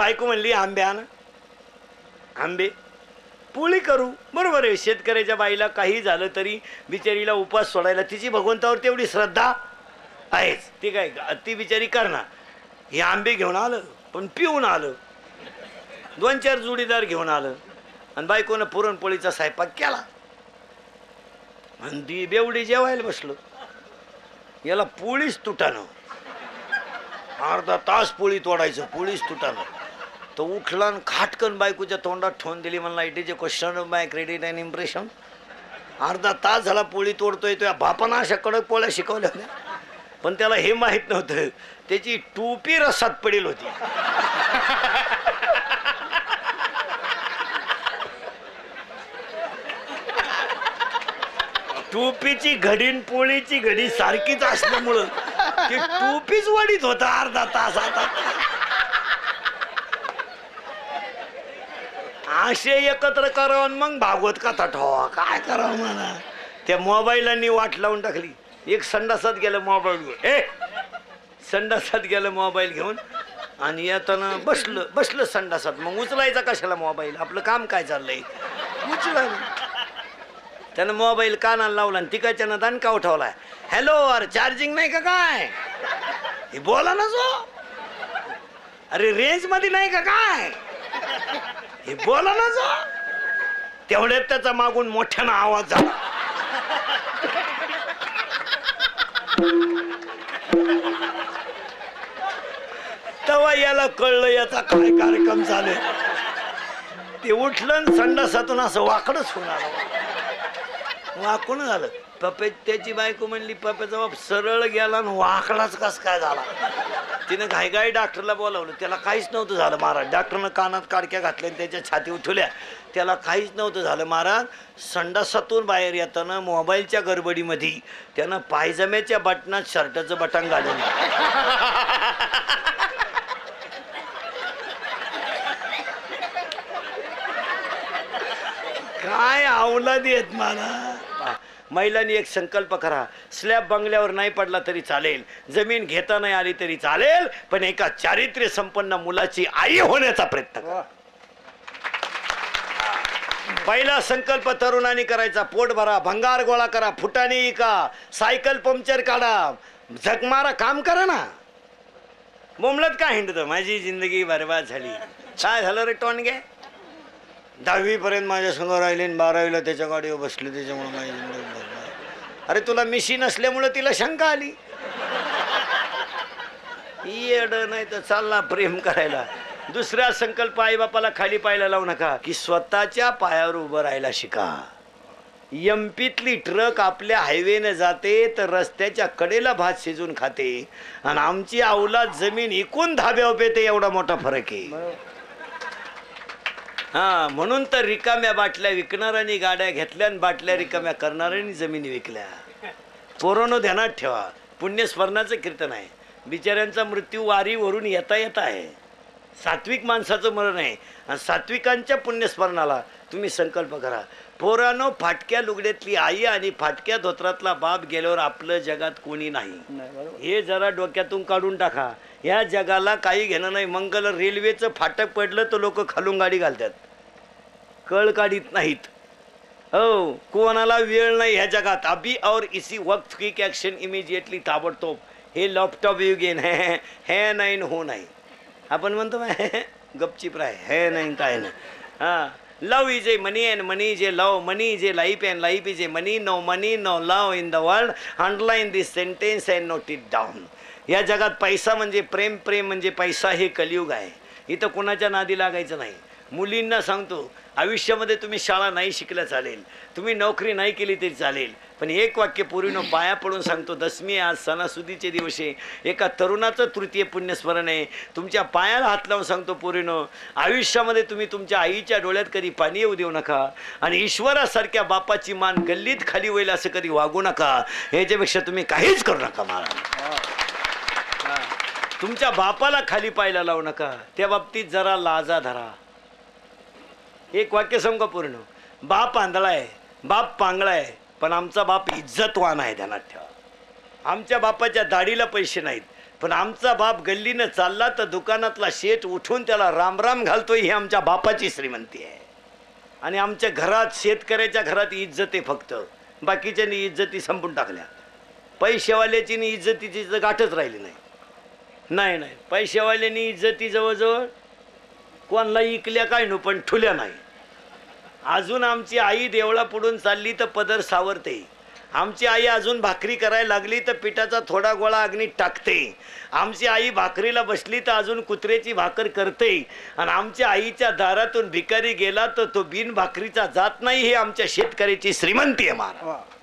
बायको म्हणली आंबे आण, आंबे पोळी करू. बरोबर आहे, शेतकऱ्याच्या बाईला काही झालं तरी बिचारीला उपास सोडायला तिची भगवंतावर तेवढी श्रद्धा आहेच. ती काय ती बिचारी करणार. हे आंबे घेऊन आलं, पण पिऊन आलं, 2-4 जोडीदार घेऊन आलं आणि बायकोनं पुरणपोळीचा स्वयंपाक केला आणि ती बेवडी जेवायला बसलो. याला पोळीच तुटानं, अर्धा तास पोळी तोडायचं, पोळीच तुटानं. तो उठला आणि खाटकन बायकोच्या तोंडात ठेवून दिली. म्हणला it is a question of my credit and impression. अर्धा तास झाला पोळी तोडतोय. तो या बापानं अशा कडक पोळ्या शिकवल्या होत्या, पण त्याला हे माहीत नव्हतं त्याची टोपी रसात पडेल होती. टोपीची घडी न पोळीची घडी सारखीच असल्यामुळं ती टोपीच वडीत होता अर्धा तास. आता असे एकत्र करावं मग भागवत कथा ठेवा. काय करावं मला. त्या मोबाईलांनी वाट लावून टाकली. एक संडासात गेलं मोबाईल घेऊन, संडासात गेलं मोबाईल घेऊन आणि येताना बसलं संडासात. मग उचलायचा कशाला मोबाईल, आपलं काम काय चाललंय, उचला. त्यानं मोबाईल कानाला लावला आणि तिकडच्यानं दणका उठवलाय. हॅलो, अरे चार्जिंग नाही का काय, हे बोला ना जो. अरे रेंज मध्ये नाही का काय, हे बोला ना जो. तेवढ्यात त्याचा मागून मोठ्यानं आवाज झाला. तेव्हा याला कळलं याचा काय कार्यक्रम चालू. ते उठलं संडासातून असं वाकडच होऊन आलं. वाकून झालं. पप्पे त्याची बायको म्हणली पप्प्याचा बाप सरळ गेला आणि वाकडाच कस काय झाला. तिनं घाई डॉक्टरला बोलावलं. त्याला काहीच नव्हतं झालं महाराज. डॉक्टरनं कानात काडक्या घातल्या आणि त्याच्या छाती उठवल्या. त्याला काहीच नव्हतं झालं महाराज. संडासातून बाहेर येताना मोबाईलच्या गडबडीमध्ये त्यानं पायजम्याच्या बटनात शर्टाचं बटन घालून काय अवलाद येत मला. महिलांनी एक संकल्प करा. स्लॅब बंगल्यावर नाही पडला तरी चालेल, जमीन घेता नाही आली तरी चालेल, पण एका चारित्र्य संपन्न मुलाची आई होण्याचा प्रयत्न करा. पहिला संकल्प तरुणांनी करायचा. पोट भरा, भंगार गोळा करा, फुटाणी विका, सायकल पंक्चर काढा, झकमारा काम करा ना. बोंबलत का हिंडत, माझी जिंदगी बरबाद झाली. काय झालं रे टोनगे, 10वी पर्यंत माझ्या संग राहिले, 12वीला त्याच्या गाडीवर बसले, त्याच्यामुळे माझी जिंदगी बरबाद. अरे तुला मिशी नसल्यामुळे तिला शंका आली. येड नाही तर चालला प्रेम करायला. दुसरा संकल्प, आई बापाला खाली पाहायला लावू नका, की स्वतःच्या पायावर उभं राहायला शिका. एमपीतली ट्रक आपल्या हायवेने जाते तर रस्त्याच्या कडेला भात शिजून खाते, आणि आमची अवलाद जमीन इकून धाब्यावर पेते, एवढा मोठा फरक आहे. हा, म्हणून तर रिकाम्या बाटल्या विकणाऱ्यांनी गाड्या घेतल्या आणि बाटल्या रिकाम्या करणाऱ्यांनी जमिनी विकल्या. पोरांनो ध्यानात ठेवा, पुण्यस्मरणाचं कीर्तन आहे. बिचाऱ्यांचा मृत्यू वारीवरून येता येता आहे. सात्विक माणसाचं मरण आहे, आणि सात्विकांच्या पुण्यस्मरणाला तुम्ही संकल्प करा. पोरांनो, फाटक्या लुगड्यातली आई आणि फाटक्या धोत्रातला बाप गेल्यावर आपलं जगात कोणी नाही, हे जरा डोक्यातून काढून टाका. या जगाला काही घेणं नाही. मंगल रेल्वेचं फाटक पडलं तर लोक खालून गाडी घालतात, कळ काढीत नाहीत. हो, कोणाला वेळ नाही ह्या जगात. अभी और इसी वक्त क्विक ॲक्शन इमिजिएटली, ताबडतोब. हे लॅपटॉप युगेन हे नाही हो नाही. आपण म्हणतो गपचिप राय, हे नाही काय नाही. हां, love is a money and money is a love, money is a life and life is a money. No money no love in the world. Underline this sentence and note it down. या जगात पैसा म्हणजे प्रेम, प्रेम म्हणजे पैसा, हे कलियुग आहे. इथं कोणाच्या नादी लागायचं नाही. मुलींना सांगतो, आयुष्यामध्ये तुम्ही शाळा नाही शिकल्या चालेल, तुम्ही नोकरी नाही केली तरी चालेल, पण एक वाक्य पूर्वीनं पाया पडून सांगतो. दसमी आज सणासुदीचे दिवस आहे. एका तरुणाचं तृतीय पुण्यस्मरण आहे. तुमच्या पायाला हात लावून सांगतो पूर्वीनं, आयुष्यामध्ये तुम्ही तुमच्या आईच्या डोळ्यात कधी पाणी येऊ देऊ नका, आणि ईश्वरासारख्या बापाची मान गल्लीत खाली होईल असं कधी वागू नका. याच्यापेक्षा तुम्ही काहीच करू नका महाराज. तुमच्या बापाला खाली पाहायला लावू नका. त्या बाबतीत जरा लाजा धरा. एक वाक्य सांगू का पूर्ण, बाप आंधळा आहे, बाप पांगळा आहे, पण आमचा बाप इज्जतवान आहे. ध्यानात ठेवा. आमच्या बापाच्या दाढीला पैसे नाहीत, पण आमचा बाप गल्लीनं चालला तर दुकानातला शेठ उठून त्याला रामराम घालतोय, ही आमच्या बापाची श्रीमंती आहे. आणि आमच्या घरात, शेतकऱ्याच्या घरात इज्जत आहे फक्त, बाकीच्यांनी इज्जती संपून टाकल्या. पैसेवाल्याची इज्जतीची गाठच राहिली नाही. नाही नाही, पैसेवाल्यांनी इज्जती जवळजवळ कोणाला इकल्या काय नो, पण ठुल्या नाही. अजून आमची आई देवळा पुढून चालली तर पदर सावरते. आमची आई अजून भाकरी करायला लागली तर पिठाचा थोडा गोळा अग्नीत टाकते. आमची आई भाकरीला बसली तर अजून कुत्र्याची भाकर करते. आणि आमच्या आईच्या दारातून भिकारी गेला तर तो बिन भाकरीचा जात नाही. हे आमच्या शेतकऱ्याची श्रीमंती आहे महाराज.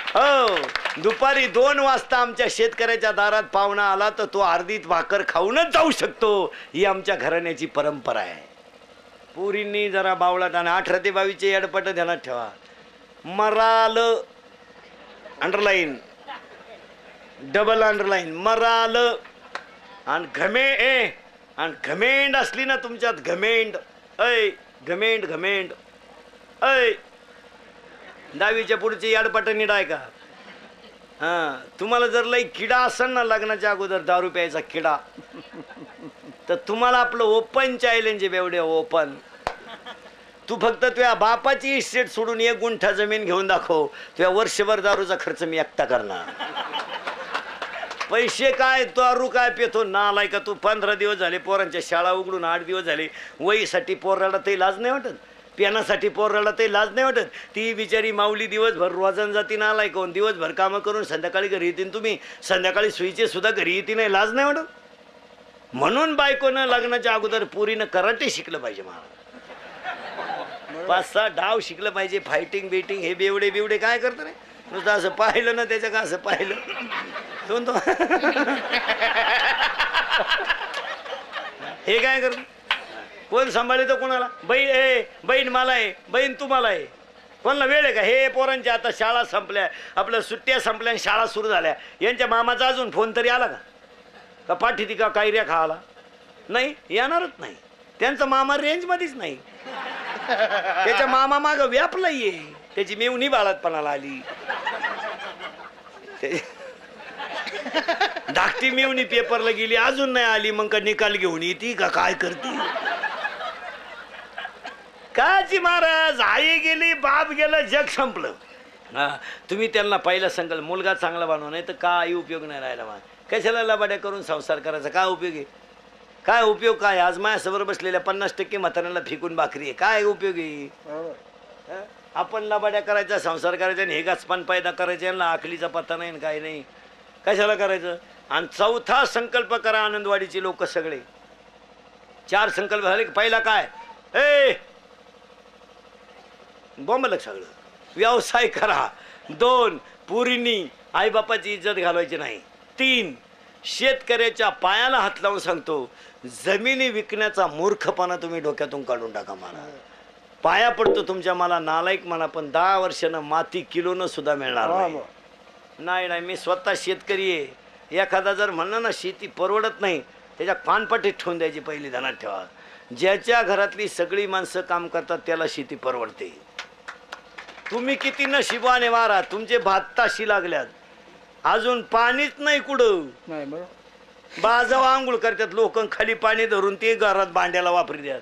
हो, दुपारी 2 वाजता आमच्या शेतकऱ्याच्या दारात पाहुणा आला तर तो अर्धीत भाकर खाऊनच जाऊ शकतो. ही आमच्या घराण्याची परंपरा आहे. पुरींनी जरा बावळाट आणि 18 ते 22 एडपट ध्यानात ठेवा. Moral underline, double underline, moral. आणि आणि घमेंड असली ना तुमच्यात, घमेंड, ऐ घमेंड, घमेंड, ऐ 10वीच्या पुढची याडपाट नीट आहे का? हां, तुम्हाला जर लई किडा असेल ना लग्नाच्या अगोदर दारू प्यायचा किडा, तर तुम्हाला आपलं ओपन चॅलेंज आहे बेवडे, ओपन. तू फक्त तुझ्या बापाची इस्टेट सोडून 1 गुंठा जमीन घेऊन दाखव, तुझ्या वर्षभर दारूचा खर्च मी एकटा करणार. पैसे काय, दारू काय पितो नालाय का तू? 15 दिवस झाले पोरांच्या शाळा उघडून, 8 दिवस झाले. वहीसाठी पोराला ते लाज नाही वाटत, पेनासाठी पोराला ते लाज नाही वाटत. ती बिचारी माऊली दिवसभर रोजान जाती नालाय कोण, दिवसभर कामं करून संध्याकाळी घरी येतील. तुम्ही संध्याकाळी सुईचे सुद्धा घरी येते नाही, लाज नाही वाटत. म्हणून बायकोनं लग्नाच्या अगोदर पुरीनं कराटे शिकलं पाहिजे. मला 5-6 डाव शिकलं पाहिजे. फायटिंग बिटिंग हे बेवडे बिवडे काय करतं रे? नुसतं असं पाहिलं ना त्याच्या का असं पाहिलं दोन हे काय करत? कोण सांभाळतो कोणाला? बहीण मला आहे, बहीण तुम्हाला आहे. कोणाला वेळ आहे का? हे पोरांच्या आता शाळा संपल्या, आपल्या सुट्ट्या संपल्या आणि शाळा सुरू झाल्या. यांच्या मामाचा अजून फोन तरी आला का पाठी का कायऱ्या खायला? नाही, येणारच नाही. त्यांचा मामा रेंजमध्येच नाही. त्याच्या मामा माग व्यापला ये, त्याची मेवणी बाळातपणाला आली. धाकटी मेवणी पेपरला गेली, अजून नाही आली. मग का निकाल घेऊन येते का काय करते? काची महाराज, आई गेली, बाप गेला, जग संपलं. हा, तुम्ही त्यांना पहिला सांगाल मुलगा चांगला बनवा, नाही तर काही उपयोग नाही राहिला. मग कशाला लबाड्या करून संसार करायचा? काय उपयोग आहे? काय उपयोग काय? आज माझ्यासमोर बसलेल्या 50% म्हाताऱ्यांना फेकून भाकरी आहे, काय उपयोग आहे? आपण लबाड्या करायचा, संसार करायचा, आणि हे गाचपान पैदा करायचे. यांना आखलीचा पत्ता नाही, काय नाही, कशाला करायचं? आणि 4था संकल्प करा आनंदवाडीचे लोक सगळे. 4 संकल्प झाले. पहिला काय? बोंबलक सगळं व्यवसाय करा. 2 पुरींनी आईबापाची इज्जत घालवायची नाही. 3 शेतकऱ्याच्या पायाला हात लावून सांगतो, जमिनी विकण्याचा मूर्खपणा तुम्ही डोक्यातून काढून टाका. मला पाया पडतो तुमच्या, मला नालायक म्हणा, पण 10 वर्षानं माती किलोनं सुद्धा मिळणार नाही. नाही, मी स्वतः शेतकरी आहे. एखादा जर म्हणणं ना शेती परवडत नाही, त्याच्या पानपट्टीत ठेवून द्यायची. पहिली ध्यानात ठेवा, ज्याच्या घरातली सगळी माणसं काम करतात त्याला शेती परवडते. तुम्ही किती नशिबाने वारा, तुमचे भात ताशी लागल्यात, अजून पाणीच नाही कुठं. बाजाव आंघोळ करतात लोक, खाली पाणी धरून ते घरात भांड्याला वापरतात.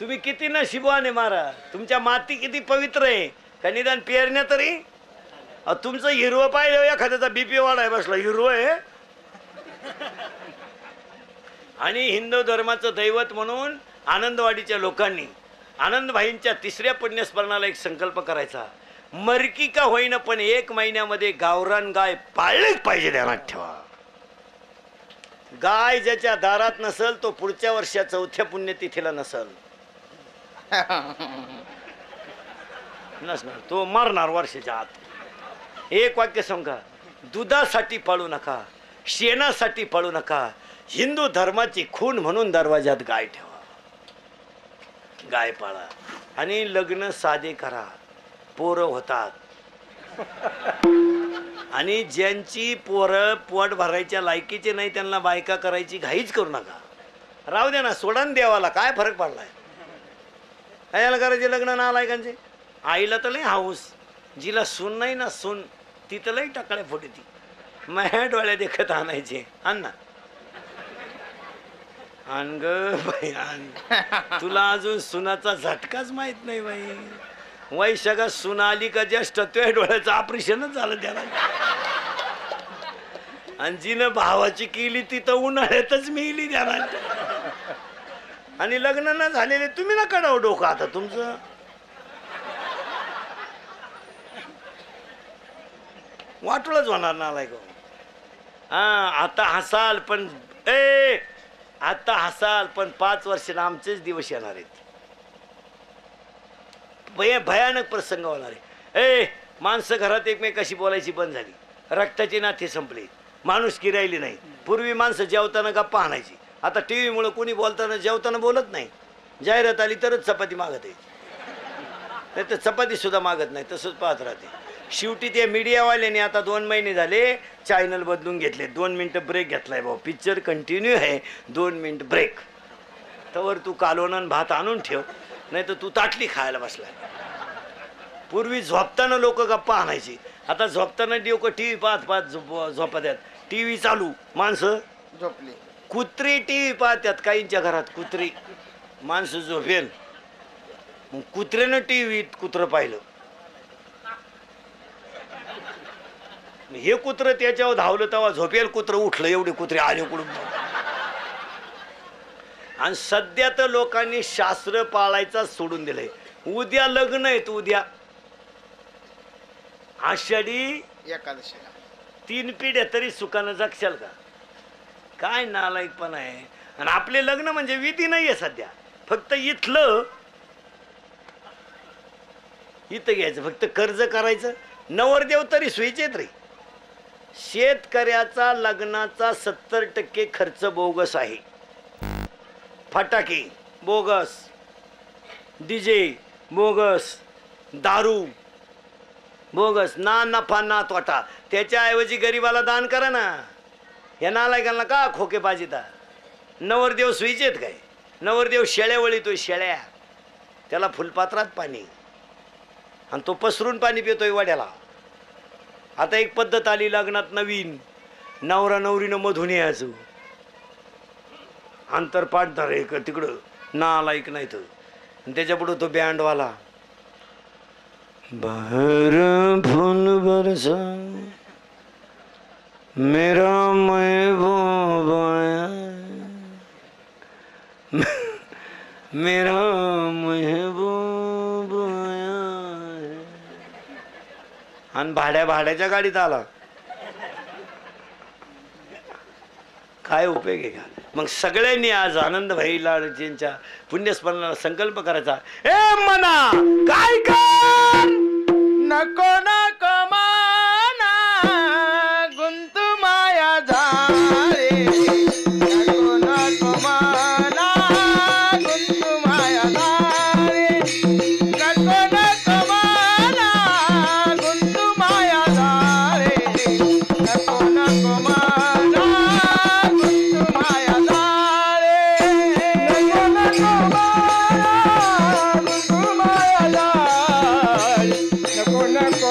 तुम्ही किती नशिबाने मारा, तुमच्या माती किती पवित्र आहे का? निदान पेरण्या तरी. तुमचं हिरवं पाहिलं, एखाद्याचा बीपी वाढाय बसला, हिरवं आहे. आणि हिंदू धर्माचं दैवत म्हणून आनंदवाडीच्या लोकांनी आनंदभाईंच्या 3ऱ्या पुण्यस्मरणाला एक संकल्प करायचा. मरकी का होईना पण 1 महिन्यामध्ये गावरान गाय पाळलीच पाहिजे. ध्यानात ठेवा, गाय ज्याच्या दारात नसल तो पुढच्या वर्षा 4थ्या पुण्यतिथीला नसल, नसणार, तो मरणार वर्षाच्या आत. एक वाक्य सांगा, दुधासाठी पाळू नका, शेणासाठी पाळू नका, हिंदू धर्माची खून म्हणून दरवाजात गाय ठेवा. गाय पाळा आणि लग्न साधे करा, पोरं होतात. आणि ज्यांची पोरं पोट भरायच्या लायकीचे नाही त्यांना बायका करायची घाईच करू नका. राहू द्या ना, सोडून देवाला काय फरक पडलाय? याला करायचे लग्न नालायकांचे. आईला तर लय हाऊस, जिला सून नाही ना सून ती तर लई टाकळ्या फोडती. माझ्या डोळ्या देखत आणायचे आण ना आण ग बाई आण. तुला अजून सुनाचा झटकाच माहित नाही बाई. वैशाखा सुना आली का ज्येष्ठ तुझ्या डोळ्याचं ऑपरेशनच झालं त्याला. आणि जिनं भावाची केली ती तर उन्हाळ्यातच मिली त्याला. आणि लग्न न झालेले तुम्ही ना कडाव डोकं आता तुमचं. वाटोळच होणार ना लायक. हा आता हसाल पण आता हसाल पण 5 वर्षाला आमचेच दिवस येणार आहेत. भयानक प्रसंग होणार आहे. माणसं घरात एकमेकाशी बोलायची बंद झाली. रक्ताची नाते संपली. माणुसकी राहिली नाही. पूर्वी माणसं जेवताना गप्पा आणायची. आता टी व्हीमुळे कोणी बोलताना जेवताना बोलत नाही. जाहिरात आली तरच चपाती मागत आहे. नाही तर चपाती सुद्धा मागत नाही. तसंच पाहत राहते. शेवटी ते मीडियावाल्याने आता 2 महिने झाले चॅनल बदलून घेतले. 2 मिनटं ब्रेक घेतलाय भाऊ. पिक्चर कंटिन्यू आहे 2 मिनिट ब्रेक. तवर तू कालवण भात आणून ठेव नाही तर तू ताटली खायला बसलाय. पूर्वी झोपताना लोक गप्पा आणायची. आता झोपताना लोक टी व्ही पाहत झोपत्यात. टी व्ही चालू माणसं झोपली. कुत्री टी व्ही पाहत्यात. काहींच्या घरात कुत्री. माणसं झोपेल मग कुत्र्यानं टी व्हीत कुत्रं पाहिलं. हे कुत्र त्याच्यावर धावलं तेव्हा झोपेल कुत्र उठलं. एवढे कुत्रे आले कुठून. आणि सध्या तर लोकांनी शास्त्र पाळायचा सोडून दिलंय. उद्या लग्न आहेत. उद्या आषाढी एकादशीला 3 पिढ्या तरी सुखानं जगशाल का. काय नालायकपणा आहे. आणि आपले लग्न म्हणजे विधी नाहीये सध्या. फक्त इथं घ्यायचं. फक्त कर्ज करायचं. नवरदेव तरी सोयीचेत रे. शेतकऱ्याचा लग्नाचा 70% खर्च बोगस आहे. फटाके बोगस, डीजे बोगस, दारू बोगस. ना नफा ना तोटा. त्याच्याऐवजी गरिबाला दान करा ना. या नालायकांना का खोके पाजिता. नवरदेव सुईचेत काय. नवरदेव शेळ्या वळीतोय शेळ्या. त्याला फुलपात्रात पाणी आणि तो पसरून पाणी पितोय वाड्याला. आता एक पद्धत आली लग्नात नवीन. नवरा नवरीनं मधून यायचं. अंतर पाडणार एक तिकडं नालायक नाही तर. त्याच्यापुढं तो बँडवाला. बाहर फूल बरसा मेरा महबूबा मेरा महबूब आणि भाड्याच्या गाडीत आला. काय उपयोग आहे का. मग सगळ्यांनी आज आनंदभाई लाडजींच्या पुण्यस्मरणाला संकल्प करायचा. मना काय कर नको नको माना गुंतू माया झारे. नको नको माना गुंतू माया झारे. नको नको माना गुंतू माया झारे. नको नको माना गुंतू माया झारे. नको नको माना गुंतू माया झारे. नको नको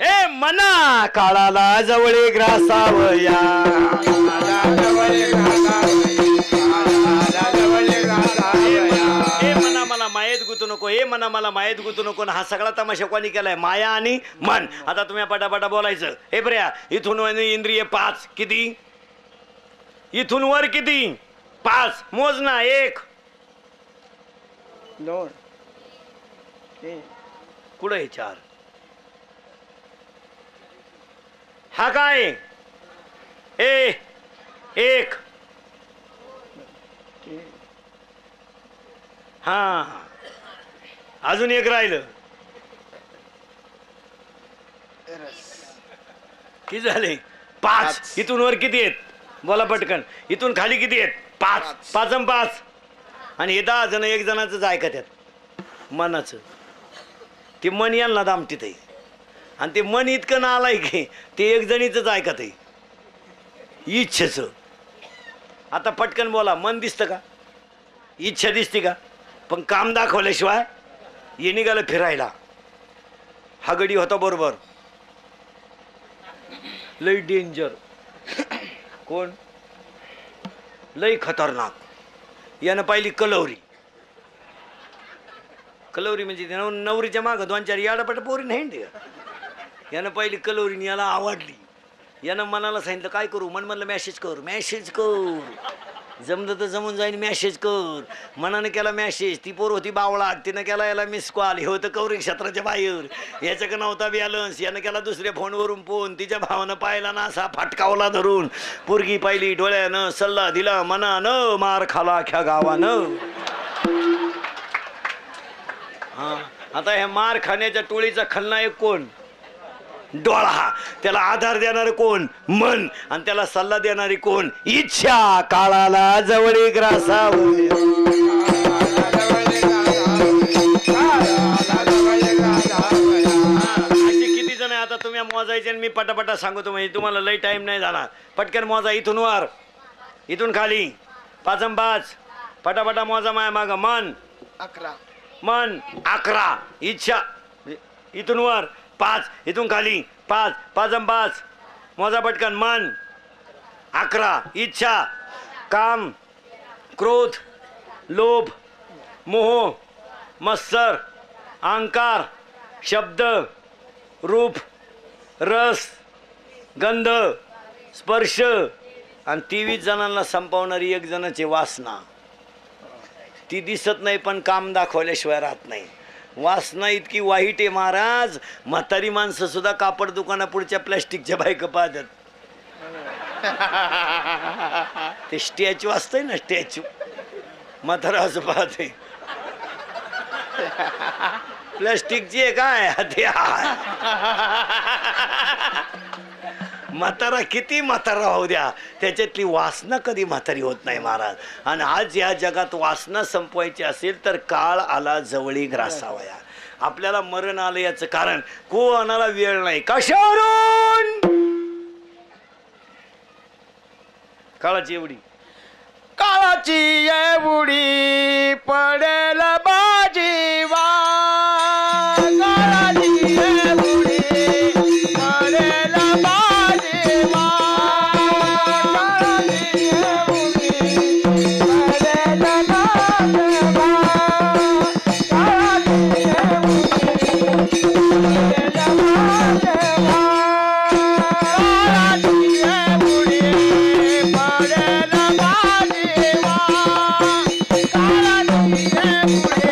ए मना काळाला जवळे ग्रासावया ए मना मला मायेत गुतू नको, ए मना मला मायेत गुतू नको. हा सगळा तमाशा कोणी केलाय? माया आणि मन. आता तुम्ही पटापटा बोलायचं. हे बऱ्या इथून वर इंद्रिय 5 किती? इथून वर किती? 5 मोज ना. 1 2 3 कुठं आहे 4? हा काय? 1 हा अजून 1 राहिलं. किती झाले? 5. इथून वर किती आहेत? बोला पटकन. इथून खाली किती आहेत? 5. 5 आणि 5 आणि हे 10 जण 1 जणाचंच ऐकत आहेत मनाचं. ते मन यांना दामटीत आहे आणि ते मन इतकं ना आलाय की ते 1 जणीचंच ऐकत आहे इच्छेचं. आता पटकन बोला. मन दिसतं का? इच्छा दिसते का? पण काम दाखवल्याशिवाय ये निघालं फिरायला. हा गडी होता बरोबर. लई डेंजर. कोण? लई खतरनाक. यानं पाहिली कलवरी. कलवरी म्हणजे नवरीच्या मागं 2-4 याडापट पोरी नाही. यानं पाहिली कलवरीने याला आवडली. यानं मनाला सांगितलं काय करू? मन म्हणलं मॅसेज कर. जमलं तर जमून जाईन मॅसेज कर. मनानं केला मॅसेज. ती पोर होती बावळा. तिनं केला याला मिस कॉल. हे होतं कौरिक क्षेत्राच्या बाहेर. याच्याकडे नव्हता बॅलन्स. यानं केला दुसऱ्या फोनवरून फोन. तिच्या भावानं पाहिला ना असा फटकावला धरून. पोरगी पाहिली डोळ्यानं. सल्ला दिला मनानं. मार खाला अख्या गावानं. हा आता ह्या मार खाण्याच्या टोळीचा खलनायक कोण? डोळा. त्याला आधार देणारे कोण? मन. आणि त्याला सल्ला देणारी कोण? इच्छा. काळाला जवळी ग्रासावया. अशी किती जण आहे आता तुम्ही मोजायचे आणि मी पटापटा सांगतो म्हणजे तुम्हाला लई टाइम नाही जाणार. पटकन मोजा. इथून वर, इथून खाली 5 आणि 5 पटापटा मोजा. माया माग. मन 11 मन 11. इच्छा इथून वर 5 इथून खाली 5 5 आणि 5 मोजा पटकन. मन 11. इच्छा काम क्रोध लोभ मोह मत्सर अहंकार शब्द रूप रस गंध स्पर्श आणि 23 जणांना संपवणारी 1 जणाची वासना. ती दिसत नाही पण काम दाखवल्याशिवाय राहत नाही. वासना इतकी वाईट आहे महाराज. म्हातारी माणसं सुद्धा कापड दुकाना पुढच्या प्लॅस्टिकच्या बायका पाहतात. ते स्टॅच्यू असतंय ना स्टॅच्यू. म्हातारा असं पाहते. प्लॅस्टिकची आहे काय ते. म्हातारा किती म्हातारा होऊ द्या त्याच्यातली वासना कधी म्हातारी होत नाही महाराज. आणि आज या जगात वासना संपवायची असेल तर काळ आला जवळी ग्रासावया. आपल्याला मरण आलं याचं कारण कोणाला वेळ नाही. कशावरून? काळाची एवढी पडेल बाजीवा. काळाची एवढी पडेल बाजीवा. काळाची एवढी पडेल बाजीवा. काळाची एवढी पडेल बाजीवा. काळाची एवढी पडेल बाजीवा. काळाची एवढी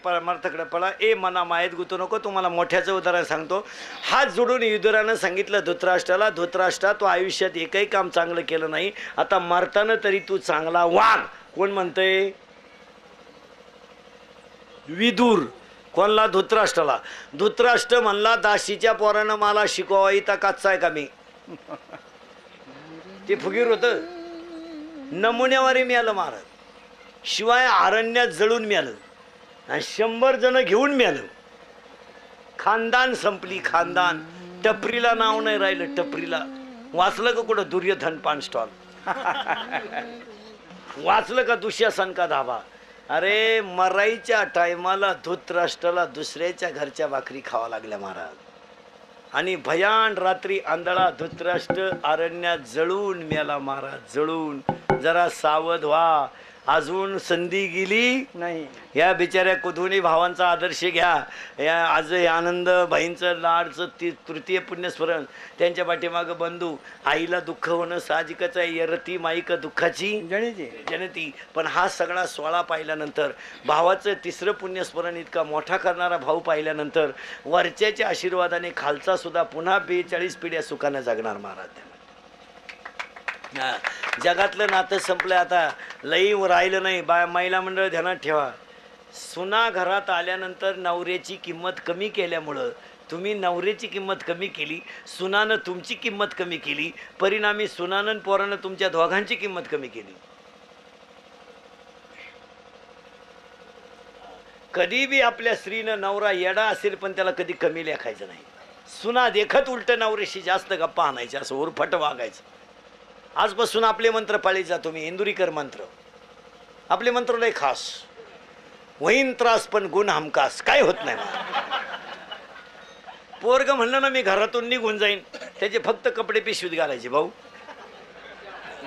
परमार्थकडे पळा. ए मना मायेत गुतू नको. तुम्हाला मोठ्याचं उदाहरण सांगतो. हात जोडून युधिरानं सांगितलं धृतराष्ट्राला, धृतराष्ट्रा तू आयुष्यात एकही काम चांगलं केलं नाही, आता मरताना तरी तू चांगला वाग. कोण म्हणतंय? विदूर. कोणला? धृतराष्ट्राला. धृतराष्ट्र म्हणला दाशीच्या पोरानं मला शिकवा, इथं काचा आहे का मी? ते फुगीर होतं. नमुन्यावारी मिळालं महाराज. शिवाय अरण्यात जळून मिळालं आणि 100 जण घेऊन मिळालं. खानदान संपली, खानदान. टपरीला नाव नाही राहिलं. टपरीला वाचलं का कुठं? दुर्योधन पान स्टॉल वाचलं का? दुःशासन का धाबा? अरे मराईच्या टायमाला धृतराष्ट्राला दुसऱ्याच्या घरच्या भाकरी खावा लागल्या महाराज. आणि भयान रात्री आंधळा धृतराष्ट्र अरण्यात जळून मेला महाराज. जळून. जरा सावध व्हा, अजून संधी गेली नाही. या बिचाऱ्या कुधुनी भावांचा आदर्श घ्या. या आज हे आनंद भाईंचं लाडचं तृतीय पुण्यस्मरण. त्यांच्या पाठीमागं बंधू. आईला दुःख होणं साहजिकच आहे. यरती माईक दुःखाची जनती. पण हा सगळा सोहळा पाहिल्यानंतर, भावाचं तिसरं पुण्यस्मरण इतका मोठा करणारा भाऊ पाहिल्यानंतर, वरच्याच्या आशीर्वादाने खालचा सुद्धा पुन्हा 42 पिढ्या सुखानं जगणार महाराज. जगातलं नातं संपलं. आता लई राहिलं नाही. महिला मंडळ ध्यानात ठेवा. सुना घरात आल्यानंतर नवऱ्याची किंमत कमी केल्यामुळं तुम्ही नवऱ्याची किंमत कमी केली, सुनानं तुमची किंमत कमी केली, परिणामी सुनानं पोरानं तुमच्या दोघांची किंमत कमी केली. कधी बी आपल्या स्त्रीनं नवरा येडा असेल पण त्याला कधी कमी लेखायचं नाही. सुना देखत उलट नवऱ्याशी जास्त गप्पा आणायच्या, असं उरफट वागायचं. आजपासून आपले मंत्र पाळीत जा तुम्ही. इंदुरीकर मंत्र आपले मंत्र लय खास. वहीन त्रास पण गुण हमखास. काय होत नाही. पोरग म्हणलं ना मी घरातून निघून जाईन, त्याचे फक्त कपडे पिशवीत घालायचे. भाऊ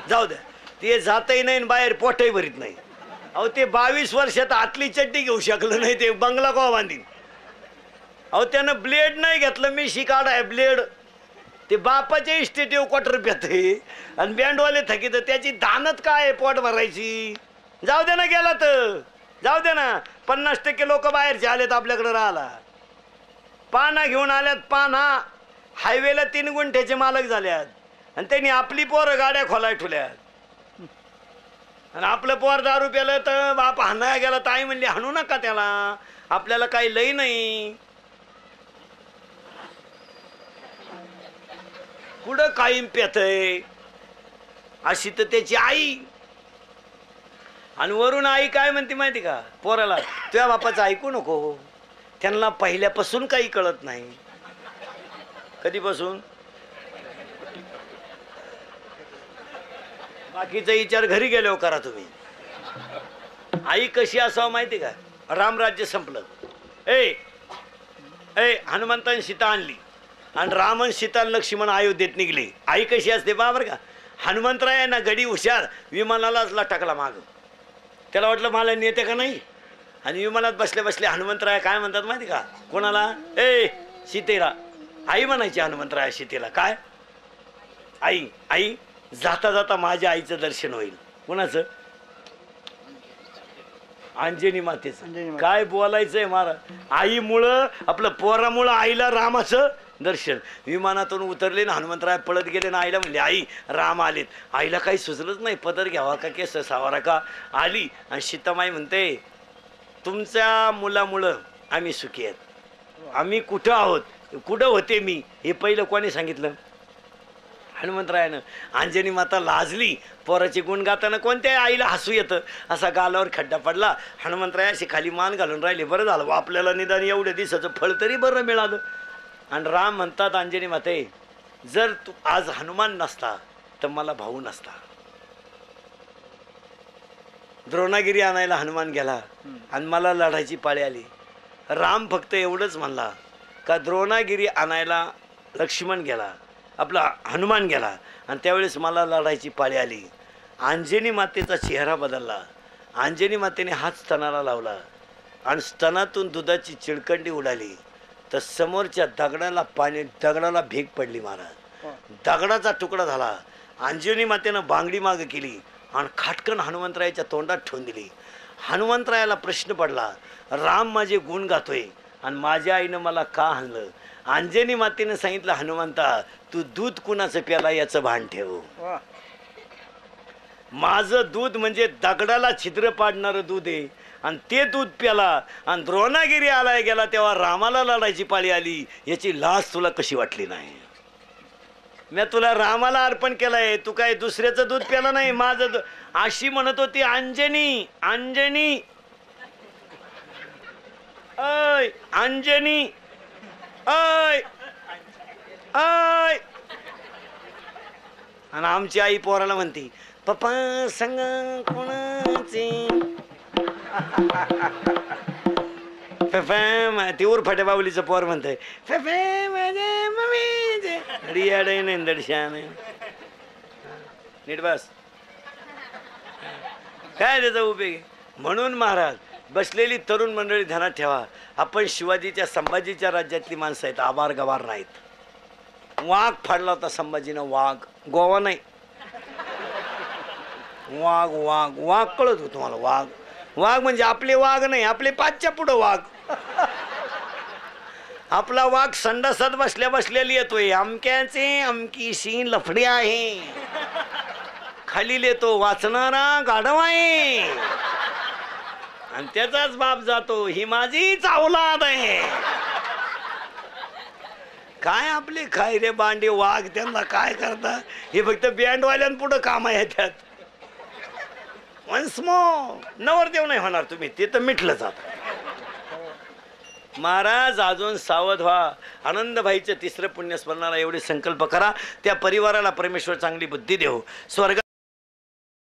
जाऊ द्या, ते जातही नाही बाहेर पोटही भरीत नाही. अहो ते 22 वर्षात आतली चड्डी घेऊ शकलं नाही, ते बंगला कोवा बांधीन. अहो त्यानं ब्लेड नाही घेतलं. मी शिकाड आहे ब्लेड. ते बापाच्या इस्टेटिव्ह क्वार्टर पेते आणि बँडवाले थकीत. त्याची दानत काय पोट भरायची. जाऊ दे ना, गेला तर जाऊ दे ना. 50% लोक बाहेरचे आलेत आपल्याकडे राहायला. पाना घेऊन आल्यात. पाना हायवेला 3 गुंठ्याचे मालक झाल्यात आणि त्यांनी आपली पोरं गाड्या खोलाय ठेवल्यात. आणि आपलं पोर दारू प्यालं तर बाप हाणाया गेला तर आई म्हणली हाणू नका त्याला, आपल्याला काही लई नाही. कुठं कायम पेतय अशी तर त्याची आई. आणि वरून आई काय म्हणते माहिती का पोराला? तुझ्या बापाचं ऐकू नको. त्यांना पहिल्यापासून काही कळत नाही. कधीपासून? बाकीचा विचार घरी गेल्यावर करा तुम्ही. आई कशी असावं माहिती का? रामराज्य संपलं. ए हनुमंताने सीता आणली आणि रामन सीता लक्ष्मण अयोध्येत निघले. आई कशी असते बरोबर का? हनुमंतराय ना गडी हुशार, विमानालाच टाकला माग. त्याला वाटलं मला नेते का नाही. आणि विमानात बसले बसले हनुमंतराय काय म्हणतात माहिती का कोणाला? सीतेला. आई म्हणायची हनुमंतराय सीतेला. काय आई? आई जाता जाता माझ्या आईचं दर्शन होईल. कोणाचं? अंजनी मातेचं. काय बोलायचंय महाराज. आईमुळं आपलं पोरामुळं आईला रामाचं दर्शन. विमानातून उतरले ना हनुमंतराय पळत गेले ना आईला म्हणले आई राम आलेत. आईला काही सुचलंच नाही. पदर घ्यावा का केस सावरा का. आली आणि सीतामाई म्हणते तुमच्या मुलामुळं आम्ही सुखी आहेत. आम्ही कुठं आहोत, कुठं होते मी, हे पहिलं कोणी सांगितलं? हनुमंतरायानं. अंजनी माता लाजली. पोराची गुण गाताना कोणत्या आईला हसू येतं. असा गालावर खड्डा पडला. हनुमंतराय अशी खाली मान घालून राहिले. बरं झालं आपल्याला निदान एवढ्या दिवसाचं फळ तरी बरं मिळालं. आणि राम म्हणतात अंजनी माते जर तू आज हनुमान नसता तर मला भाऊ नसता. द्रोणागिरी आणायला हनुमान गेला आणि मला लढायची पाळी आली. राम फक्त एवढंच म्हणला का द्रोणागिरी आणायला लक्ष्मण गेला, आपला हनुमान गेला आणि त्यावेळेस मला लढायची पाळी आली. अंजनी मातेचा चेहरा बदलला. अंजनी मातेने हात स्तनाला लावला आणि स्तनातून दुधाची चिळकंडी उडाली. तर समोरच्या दगडाला भेग पडली महाराज. दगडाचा तुकडा झाला. अंजनी मातेनं बांगडी माग केली आणि खाटकन हनुमंतरायाच्या तोंडात ठेवून दिली. हनुमंतरायाला प्रश्न पडला, राम माझे गुण गातोय आणि माझ्या आईनं मला का हाणलं? अंजनी मातेनं सांगितलं, हनुमंता तू दूध कुणाचं प्याला याचं भान ठेव. माझं दूध म्हणजे दगडाला छिद्र पाडणारं दूध आहे आणि ते दूध प्याला आणि द्रोणागिरी आलाय गेला तेव्हा रामाला लढायची पाळी आली, याची लाज तुला कशी वाटली नाही? मी तुला रामाला अर्पण केलंय, तू काय दुसऱ्याचं दूध प्याला नाही, माझं अशी म्हणत होती अंजनी. अंजनी अय अंजनी अय अय. आणि आमची आई पोराला म्हणती, पप्पा सांग कोणाचे? ते उर फाट्या बावलीचं पोर म्हणतंय नीट बस. काय त्याचा उपयोग? म्हणून महाराज बसलेली तरुण मंडळी ध्यानात ठेवा, आपण शिवाजीच्या संभाजीच्या राज्यातली माणसं आहेत, आभार गवार नाहीत. वाघ फाडला होता संभाजीनं, वाघ, गोवा नाही, वाघ वाघ वाघ कळत होतो मला. वाघ वाघ म्हणजे आपले वाघ नाही, आपले पाचच्या पुढं वाघ. आपला वाघ संडासात बसल्या बसलेली येतोय, अमक्याचे अमकीशी लफडे आहे, खाली येतो वाचणारा गाढव आहे आणि त्याचाच बाप जातो, ही माझीच औलाद आहे. काय आपले खाय रे बांडे वाघ, त्यांना काय करता? हे फक्त बँडवाल्यांपुढं काम आहे. त्यात वन्स मोर नवरदेव नाही होणार तुम्ही, ते तर मिटलं जात. महाराज अजून सावध व्हा. आनंदभाईचं तिसरं पुण्यस्मरणाला एवढे संकल्प करा, त्या परिवाराला परमेश्वर चांगली बुद्धी देव. स्वर्ग